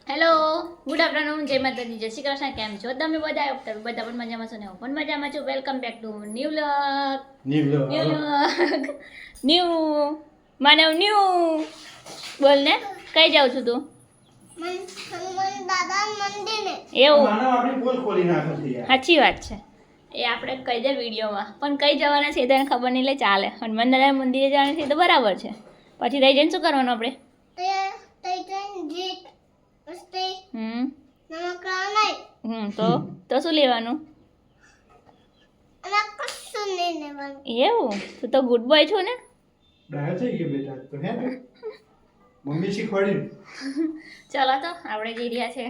Hello, good afternoon, જય માતાજી, જય શ્રી કૃષ્ણ. કેમ છો તમે બધા? બધા પણ મજામાં છો ને? હું પણ મજામાં છું. Welcome back to new vlog. New Manav new. બોલ ને, કઈ જાઉં છું તું? હનુમાન દાદા મંદિરે. એવું માનવ આપણી પોલ ખોલી નાખો છે યાર. સાચી વાત છે. એ આપણે કહી દે વિડીયોમાં, પણ કઈ જવાના છે તને ખબર નહીં, લે ચાલે. હનુમાન દાદા મંદિરે જવાનું છે તો બરાબર છે. પછી તઈ જઈને શું કરવાનું આપણે? તો શું લેવાનું? એવું? તું તો ગુડ બોય છો ને? ડાયા થઈ ગયો બેટા તો હે ને મમ્મી શીખવાડી. ચલો તો આપણે જઈ રહ્યા છે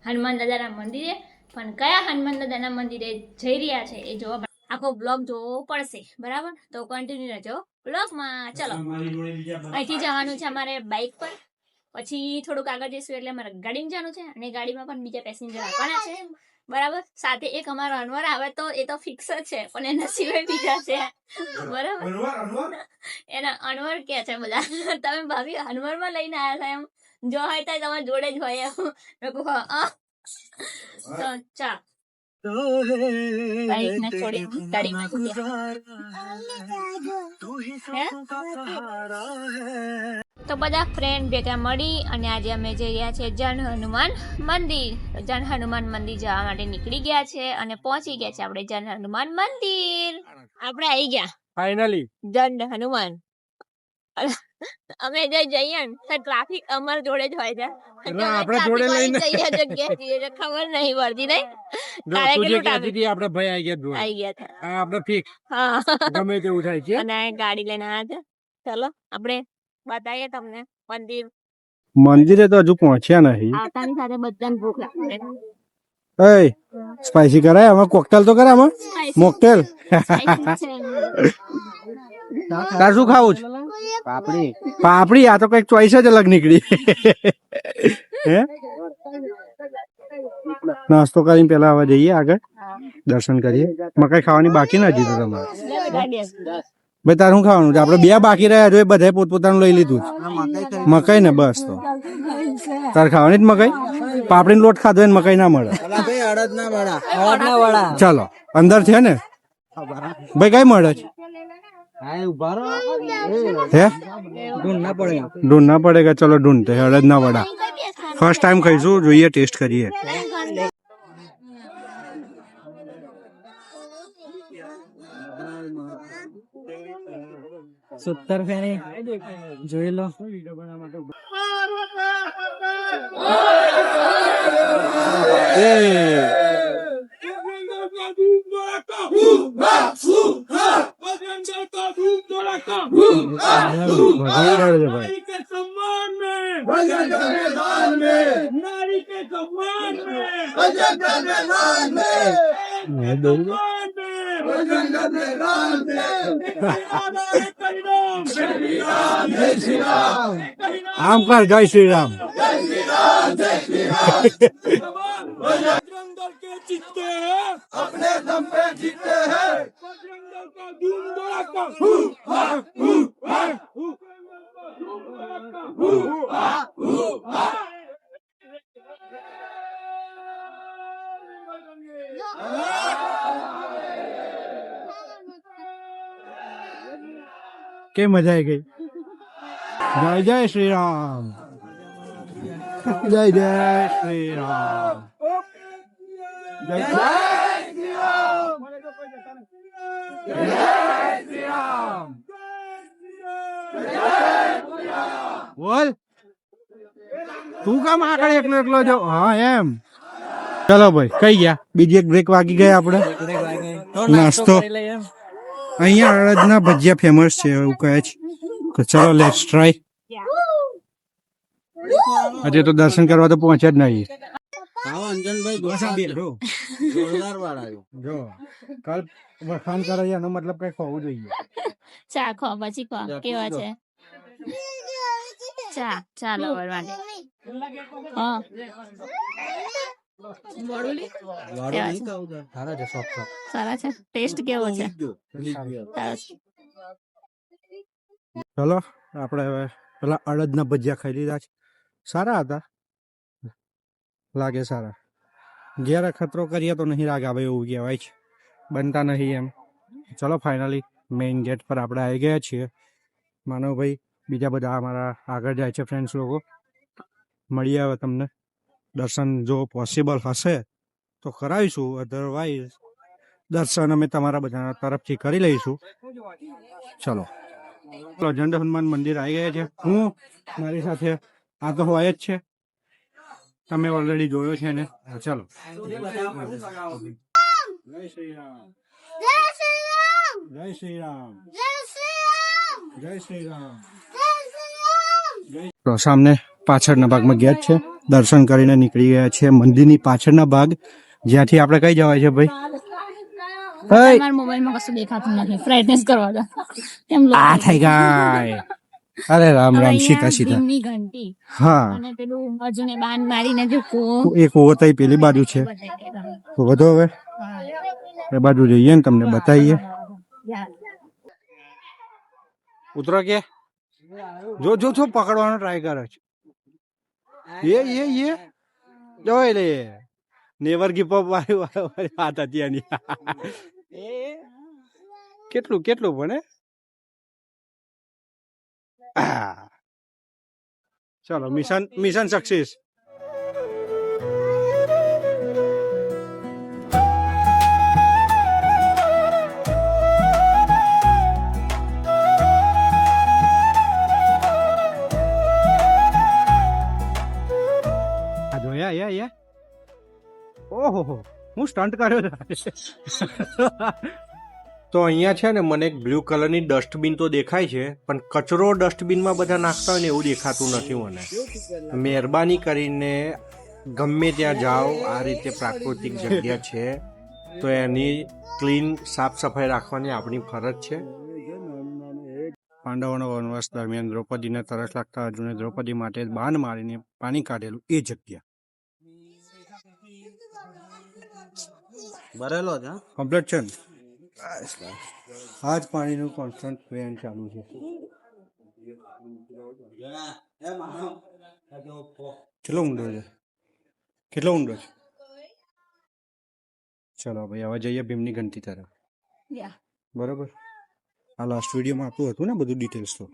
હનુમાન દાદાના મંદિરે. પણ કયા હનુમાન દાદાના મંદિરે જઈ રહ્યા છે એ જોવા આખો બ્લોગ જોવો પડશે, બરાબર? તો કન્ટિન્યુ રહેજો બ્લોગમાં. ચલો, અહીંથી જવાનું છે અમારે બાઇક પર, પછી થોડુંક આગળ જઈશું એટલે અમારે ગાડીમાં જવાનું છે, અને ગાડીમાં પણ બીજા પેસેન્જર આવવાના છે, બરાબર? સાથે એક અમારો અનવર આવે તો એ તો ફિક્સ જ છે, પણ એના સિવાય બીજા છે, બરાબર? એના અનવર કે છે બધા. તમે ભાભી અનવરમાં લઈને આવ્યા હતા એમ? જો હોય તો તમારા જોડે જ હોય એમ. તો ચા બાઈકને છોડી ગાડીમાં તો બધા ફ્રેન્ડ ભેગા મળી અને આજે અમે જઈ રહ્યા છીએ જન હનુમાન મંદિર. જન હનુમાન મંદિર જવા માટે નીકળી ગયા છે અને પહોંચી ગયા છે આપણે જન હનુમાન મંદિર. આપણે આવી ગયા ફાઇનલી જન હનુમાન. અમે જે જઈએ ને તો ટ્રાફિક અમાર જોડે જ હોય છે. આપણે જોડે લઈને જઈએ જગ્યાએ ખબર નહીં પડતી, નહીં? તારે કેટલું ટ્રાફિક? આપણે ભાઈ આવી ગયા આવી ગયા હતા. આપણે ફિક્સ હા, ગમે તેવું થાય છે. અને ગાડી લઈને આવ્યા છે. ચલો આપણે બતાવીએ તમને મંદિર. મંદિરે તો હજુ પહોંચ્યા નહીં. આવતાની સાથે બધાને ભૂખ લાગે. એ સ્પાઈસી કરાય આમાં? કોકટેલ તો કરાય આમાં? મોકટેલ. તાર શું ખાવું છે? પાપડી. પાપડી? આ તો કઈક ચોઈસ જ અલગ નીકળી. હે નાસ્તો કરીને પેલા હવે જઈએ આગળ, દર્શન કરીએ. મકાઈ ખાવાની બાકી ના હજી તો તમારે? ભાઈ તાર શું ખાવાનું છે? આપડે બે બાકી રહ્યા જો, એ બધા પોતપોતાનું લઈ લીધું છે. મકાઈ ને બસ. તો તાર ખાવાની જ મકાઈ? પાપડી લોટ ખાધો ને મકાઈ ના મળે. ચાલો અંદર છે ને ભાઈ, કઈ મળે છે? હે ઢૂંઢ ના પડેગા. ચલો ઢૂંઢતે હળદ ના વડા ફર્સ્ટ ટાઈમ ખાઈશું, જોઈએ, ટેસ્ટ કરીએ. સત્તર ફેરી જોઈ લો. આમ કર, જય શ્રી રામ. કે મજા આવી ગઈ. જય જય શ્રી રામ. જય જય શ્રી રામ. જય જય શ્રી રામ. જય શ્રી રામ. બોલ, તું કામ આગળ એકલો એકલો જો? હા એમ. ચલો ભાઈ, કઈ ગયા? બીજી એક બ્રેક વાગી ગઈ આપણે. નાસ્તો અહીંયા અડદના ભજીયા ફેમસ છે એવું કહે છે. ચલો લેટ્સ ટ્રાય. હજે તો દર્શન કરવા તો પહોંચ્યા જ નહીં. જો કાલ વખાણ કરે એનો મતલબ કઈ હોવું જોઈએ. ચા ખો પછી ખો. કેવા છે ચા? ચાલો હા, સારા છે. ટેસ્ટ કેવો છે? ચલો આપણે હવે પેલા અડદના ભજીયા ખાઈ લીધા છે, સારા હતા. લાગે સારા. ઘેર અખતરો કરીએ તો નહીં રાગ આવે એવું કહેવાય છે, બનતા નહીં એમ. ચલો ફાઇનલી મેઇન ગેટ પર આપણે આવી ગયા છીએ. માનવભાઈ બીજા બધા અમારા આગળ જાય છે ફ્રેન્ડ્સ લોકો. મળીએ હવે તમને. દર્શન જો પોસિબલ હશે તો કરાવીશું, અધરવાઇઝ દર્શન અમે તમારા બધા તરફથી કરી લઈશું. ચલો જંડ હનુમાન મંદિર આવી ગયા છે. હું મારી સાથે આ તો હોય જ છે, તમે ઓલરેડી જોયો છે ને. ચાલો જય શ્રી રામ, જય શ્રી રામ, જય શ્રી રામ, જય શ્રી રામ. તો સામને પાછળના ભાગમાં ગેટ છે. દર્શન કરીને નીકળી ગયા છે મંદિરની પાછળના ભાગ, જ્યાંથી આપણે કઈ જવાય છે ભાઈ? મારા મોબાઈલમાં કશું દેખાતું નથી, બ્રાઇટનેસ કરવા દો. કેમ આ થઈ ગાય. અરે રામ રામ, સીતા સીતા. ભીમની ઘંટી હા, અને પેલું અર્જુને બાણ મારીને જો એક ઓવર પેલી બાજુ છે. તો વધો હવે એ બાજુ જઈએ ને તમને બતાવીએ. ઉતરો કે જો જો જો પકડવાનો ટ્રાય કરે છે. એ જોઈ લે, નેવર ગીવ અપ વાળી વાત હતી એની. કેટલું કેટલું ભણે. ચલો મિશન સક્સેસ. ઓહો હું સ્ટન્ટ કર્યો. તો અહીંયા છે ને મને એક બ્લુ કલરની ડસ્ટબિન તો દેખાય છે, પણ કચરો ડસ્ટબિનમાં બધા નાખતા હોય ને એવું દેખાતું નથી મને. મહેરબાની કરીને ગમે ત્યાં જાઓ, આ રીતે પ્રાકૃતિક જગ્યા છે તો એની ક્લીન સાફ સફાઈ રાખવાની આપણી ફરજ છે. પાંડવોનો વનવાસ દરમિયાન દ્રૌપદીને તરસ લાગતા અર્જુને દ્રૌપદી માટે બાણ મારીને પાણી કાઢેલું એ જગ્યા. ભરેલો છે કમ્પ્લીટ છે ને? આ જ પાણીનું કોન્સ્ટન્ટ વેન ચાલુ છે. કેટલો ઊંડો છે? કેટલો ઊંડો છે? ચલો ભાઈ હવે જઈએ ભીમની ઘંટી તરફ. બરોબર. આ લાસ્ટ વિડીયોમાં આપતું હતું ને બધું ડિટેલ્સ. તો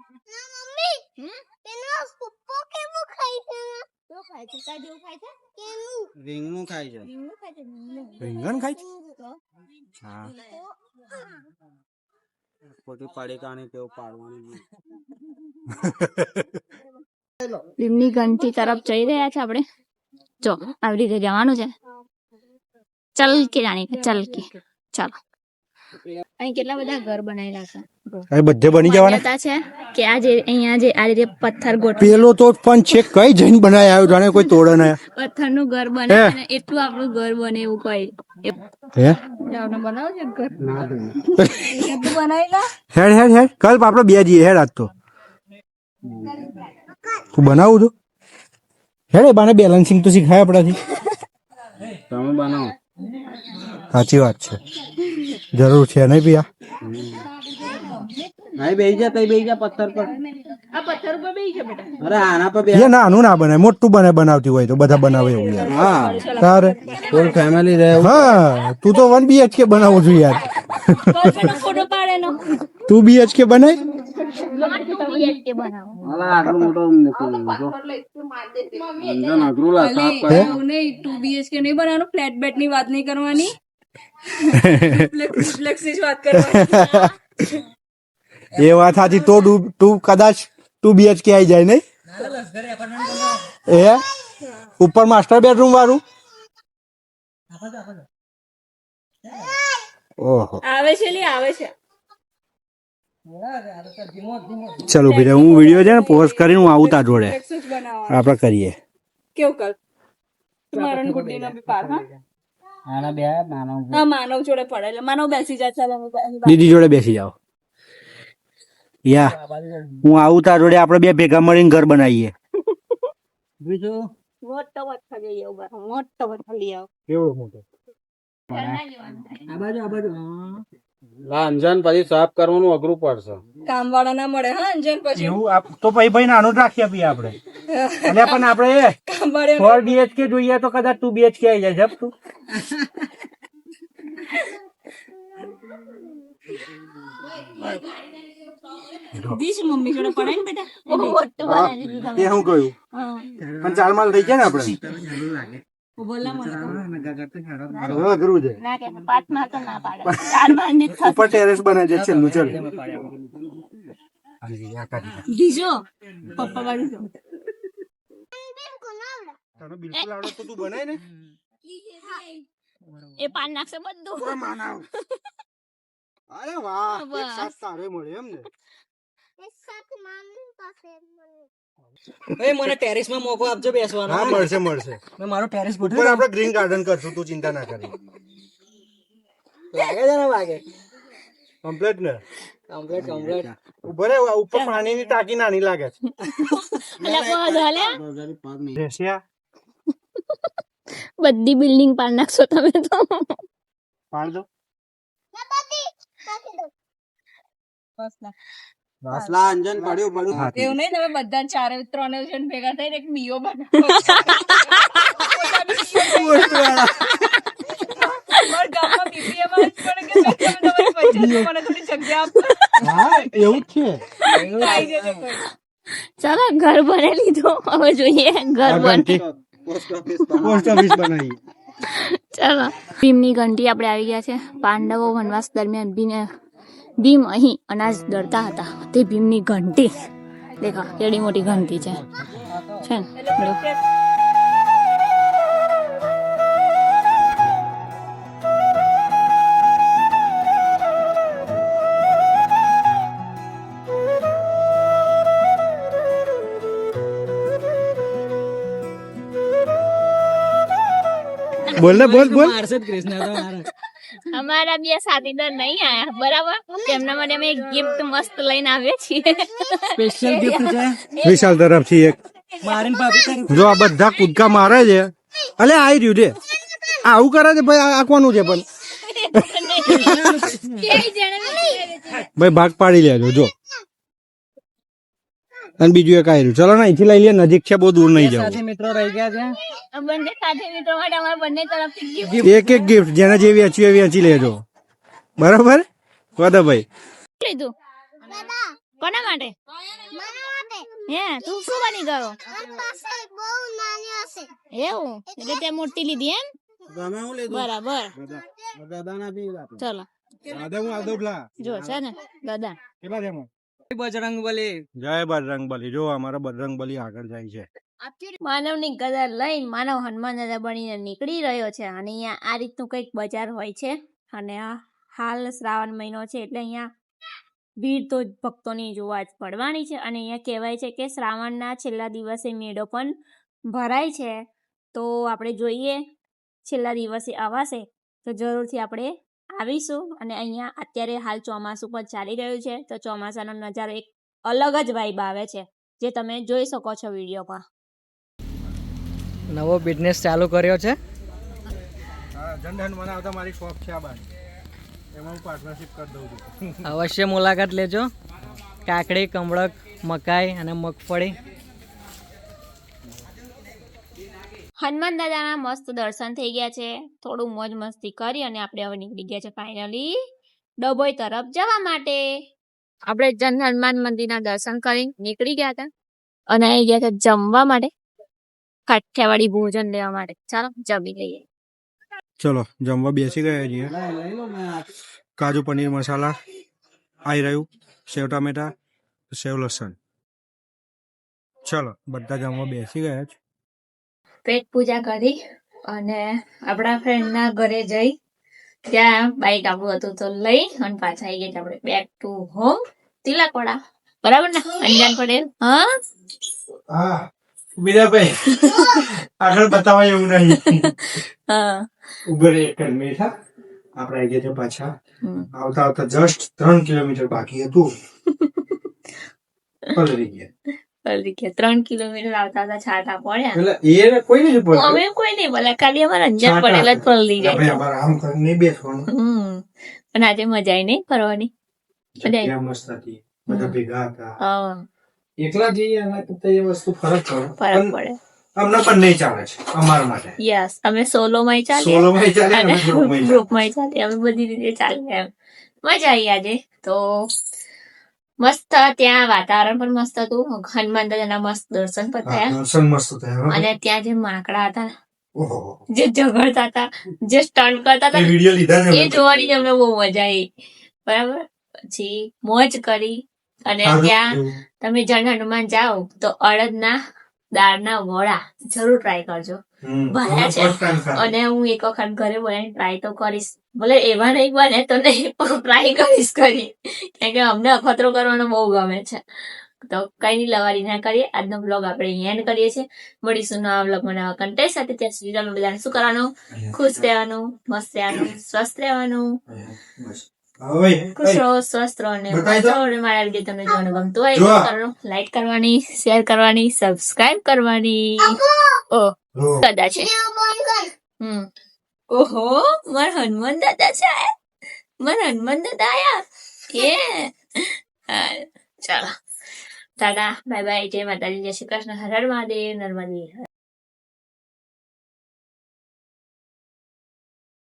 રીંગણું ખાય છે. રીંગણ ખાય છે? હા, ખોટી પાડી કાણી તેવું પાડવાનું. ભીમની ઘંટી તરફ જઈ રહ્યા છે આપણે. જો આવી રીતે જવાનું છે. ચલ કે જાણી ચલ કે ચાલો. અહીં કેટલા બધા ઘર બનાવેલા છે. અહીં બધે બની જવાના માન્યતા છે કે અહીંયા આ રીતે પથ્થર ગોઠવે. પેલો તો પણ છે કઈ જઈને બનાવી આવ્યો, જાણે કોઈ તોડે ના. પથ્થરનું ઘર બને અને એટલું આપણું ઘર બને એવું કઈ. હે બનાવો છે ઘર બનાવેલા. હેડ હેડ હેડ કલ્પ આપણે બે જઈએ. હેડ આજ તો તું બનાવું છું. હેડ એ બાને બેલેન્સિંગ તો શીખાય આપણાથી. તમે બનાવો. સાચી વાત છે, જરૂર છે નહીં પિયા. અહીં બેસી જા, તઈ બેસી જા પથ્થર પર. આ પથ્થર ઉપર બેસી છે બેટા. અરે આના પર એ નાનું ના બનાય, મોટું બને. બનાવતી હોય તો બધા બનાવે એવું યાર. હા, તારે ફૂલ ફેમિલી રહે. હા, તું તો 1 BHK બનાવું છું યાર. ફોટો પાડેનો. તું BHK બનાય. અલા આટલું મોટો મૂકી જો. અંજન અઘરું લા સાફ કરે. એવું નહીં, 2 BHK નહીં બનાવવાનું. ફ્લેટ બેટ ની વાત નહીં કરવાની. ડુપ્લેક્સ ની જ વાત કરવાની. એ વાત સાચી. તો તું કદાચ 2 BHK આવી જાય નહીં. એ ઉપર માસ્ટર બેડરૂમ વાળું. ઓહો આવે છે લી આવે છે. ચલો ભાઈ હું વિડીયો છે ને પોસ્ટ કરીને હું આવું તા જોડે આપણે કરીએ. કેવું કર મારો ગુડ્ડીનો બી પાર. આના બે માનવ હા માનવ જોડે પડે એટલે માનવ બેસી જાય. ચાલ અમે દીદી જોડે બેસી જાઓ. યા હું આવું તા જોડે આપણે બે ભેગા મળીને ઘર બનાવીએ. બીજું મોટો પથ્થર લઈ આવો. મોટો પથ્થર લઈ આવો. કેવો મોટો? આ બાજુ લા અંજન પછી સાફ કરવાનું અઘરું પડશે. કામ વાળા ના મળે. હા અંજન પછી એવું તો ભાઈ નાનું જ રાખીએ આપીએ આપણે. એટલે પણ આપણે 4 BHK જોઈએ તો કદાચ 2 BHK આવી જાય જપ તું મમ્મી જોડે પડે ને બેટા બહુ મોટું બનાવી દીધું તમે. એ હું કહ્યું હા. પણ 4 માલ થઈ ગયા ને આપણે અઘરું છે ના કે 5 માં તો ના પાડે 4 માં ની થશે. ઉપર ટેરેસ બને છે છેલ્લું ચલ બીજો પપ્પા વાળું જો. તને બિલકુલ આવડે તો તું બનાય ને એ પાન નાખશે બધું. ઓય માનવ અરે વાહ એક બસ. સાથ તારે મળે એમ ને મને ટેરેસ માં મોકો આપજો બેસવાનો હા મળશે મળશે મેં મારો ટેરેસ ઉપર આપણે ગ્રીન ગાર્ડન કરશું તું ચિંતા ના કરી લાગે છે ને લાગે કમ્પ્લીટ ને કમ્પ્લીટ ઉપર ઉપર પાણીની ટાંકી નાની લાગે છે અલા કોઈ હાલે રેશિયા બધી બિલ્ડિંગ પાડ નાખશો તમે તો. પાડ દો વાસલા અંજન પડ્યું એવું નહીં તમે બધા 4 3 જણ ભેગા થઈને એક બીઓ બનાવો. મારા ગામમાં BPM માં જ પડે કે તમે તમારી વચ્ચે મને થોડી જગ્યા આપો. હા એવું જ છે આવી જજો કોઈ. ચાલો ઘર બને લીધું હવે જોઈએ ઘર બને. પોસ્ટ ઓફિસ બનાવી ચાલો ભીમની ઘંટી આપણે આવી ગયા છે. પાંડવો વનવાસ દરમિયાન ભીમ અહીં અનાજ દળતા હતા તે ભીમની ઘંટી દેખો કેડી મોટી ઘંટી છે ને જો. બોલ ને બોલ બોલ મારશે જ કૃષ્ણ તો મારે અમારા બે સાથીદાર નહીં આયા બરાબર તેમના માટે અમે એક ગિફ્ટ મસ્ત લઈને આવ્યા છીએ. સ્પેશિયલ ગિફ્ટ છે વિશાલ તરફથી એક મારીને ભાભી કરી જો આ બધા કૂદકા મારે છે અલે આવી રહ્યું છે આવું કરે છે ભાઈ આ કોનું છે પણ ભાઈ ભાગ પાડી લેજો જો અને બીજું એક આવી રહ્યું ચલો ને અહીંથી લઈ લે નજીક છે બહુ દૂર નહીં જાવ સાથે મિત્રો રહી ગયા છે બંને સાથે મિત્રો માટે અમારા બંને તરફથી gift એક એક ગિફ્ટ જેને જે વેચી હોય વેચી લેજો બરાબર વાદા ભાઈ લીધું. કોના માટે હે તું શું બની ગયો એવું એટલે તે મોટી લીધી એમ બરાબર ચલો દાદા હું આવતો પેલા જો છે ને દાદા કેટલા છે બજરંગબલી જય બજરંગબલી જો અમારા બજરંગબલી આગળ જાય છે માનવની ગદર લઈને માનવ હનુમાન દાદા બનીને નીકળી રહ્યો છે અને અહીંયા આ રીતનું કંઈક બજાર હોય છે અને આ હાલ શ્રાવણ મહિનો છે એટલે અહીંયા ભીડ તો ભક્તોની જોવા જ પડવાની છે અને અહીંયા કહેવાય છે કે શ્રાવણના છેલ્લા દિવસે મેળો પણ ભરાય છે તો આપણે જોઈએ છેલ્લા દિવસે આવાશે તો જરૂરથી આપણે આવીશું અને અહીંયા અત્યારે હાલ ચોમાસું પણ ચાલી રહ્યું છે તો ચોમાસાનો નજારો એક અલગ જ વાઇબ આવે છે જે તમે જોઈ શકો છો વિડીયોમાં. નવો બિઝનેસ ચાલુ કર્યો છે જનધન મને આવતા મારી શોપ છે આ બાજુ એમાં હું પાર્ટનરશિપ કરી દઉં છું અવશ્ય મુલાકાત લેજો કાકડી કમળક મકાઈ અને મગફળી હનુમાન દાદાના મસ્ત દર્શન થઈ ગયા છે થોડું મોજ મસ્તી કરી અને આપણે હવે નીકળી ગયા છે ફાઇનલી ડભોઈ તરફ જવા માટે. આપણે જન હનુમાન મંદિરના દર્શન કરી નીકળી ગયા હતા અને આવી ગયા હતા જમવા માટે કાઠિયાવાડી ભોજન લેવા માટે. ચાલો જમી લઈએ. ચલો જમવા બેસી ગયા છીએ કાજુ પનીર મસાલા આવી રહ્યું સેવ ટામેટા સેવ લસણ ચલો બધા જમવા બેસી ગયા છે પેટ પૂજા કરી અને આપણા ફ્રેન્ડના ઘરે જઈ ત્યાં બાઈક આપણું હતું તો લઈ અને પાછા આવી ગયા આપણે બેક ટુ હોમ તિલકવાડા બરાબર ને અંજાન પટેલ. હા હા મીરાભાઈ આગળ બતાવવા એવું નહીં હા ઉભર એક મિનિટ હા આપણે આવી ગયા છે પાછા આવતા આવતા જસ્ટ 3 કિલોમીટર બાકી હતું પલરી ગયા 3 કિલોમીટર આવતા આવતા છાટા પડ્યા. એટલે એ કોઈ નહીં પડે અમે કોઈ નહીં બોલે ખાલી અમારા અંજાન પટેલ જ પલળી જાય છે. આમ કરીને બેસવાનું અને આજે મજા આવી નહીં ફરવાની મજા આવી. જગ્યા મસ્ત હતી બધા ભેગા હતા હા એકલા જઈએ એના કરતા એ વસ્તુ ફરક ફરક પડે. અમને પણ નહીં ચાલે છે અમારા માટે યસ અમે સોલોમાં ચાલીએ સોલોમાં ચાલે અને અને ગ્રુપમાં ગ્રુપમાં ચાલીએ અમે બધી રીતે ચાલીએ એમ મજા આવી આજે તો મસ્ત ત્યાં વાતાવરણ પણ મસ્ત હતું હનુમાન દાદાના મસ્ત દર્શન પણ થયા દર્શન મસ્ત થયા અને ત્યાં જે માકડા હતા ને, ઓહો જે ઝઘડતા હતા જે સ્ટન્ટ કરતા હતા એ ને, વિડિયો લીધા છે એ જોવાની જ અમને બહુ મજા આવી બરાબર પછી મોજ કરી અને ત્યાં તમે જણ હનુમાન જાઓ તો અડદના દાળના વડા જરૂર ટ્રાય કરજો ભર્યા છે અને હું એક વખત ઘરે બનાવીને ટ્રાય તો કરીશ ભલે એવા નહીં બને તો નહીં પણ ટ્રાય કરીશ કરી કેમ કે અમને અખતરો કરવાનો બહુ ગમે છે તો કઈ નહીં લવારી ના કરીએ આજનો બ્લોગ આપણે અહીંયા એન્ડ કરીએ છીએ મળીશું નવા બ્લોગમાં નવા કન્ટેન્ટ સાથે ત્યાં સુધી તમને બધાને શું કરવાનું ખુશ રહેવાનું મસ્ત રહેવાનું સ્વસ્થ રહેવાનું હવે ખુશ રહો સ્વસ્થ રહો અને બતાવી દો. મસ્ત રહો અને મારા વિડીયો તમને જોવાનું ગમતું હોય જો. તો કરવાનું લાઈક કરવાની શેર કરવાની સબસ્ક્રાઇબ કરવાની ઓ દાદા છે ઓહો મારા હનુમાન દાદા છે મારા હનુમાન દાદા આયા ચાલો ટાટા બાય બાય જય માતાજી જય શ્રી કૃષ્ણ હર હર મહાદેવ નર્મદે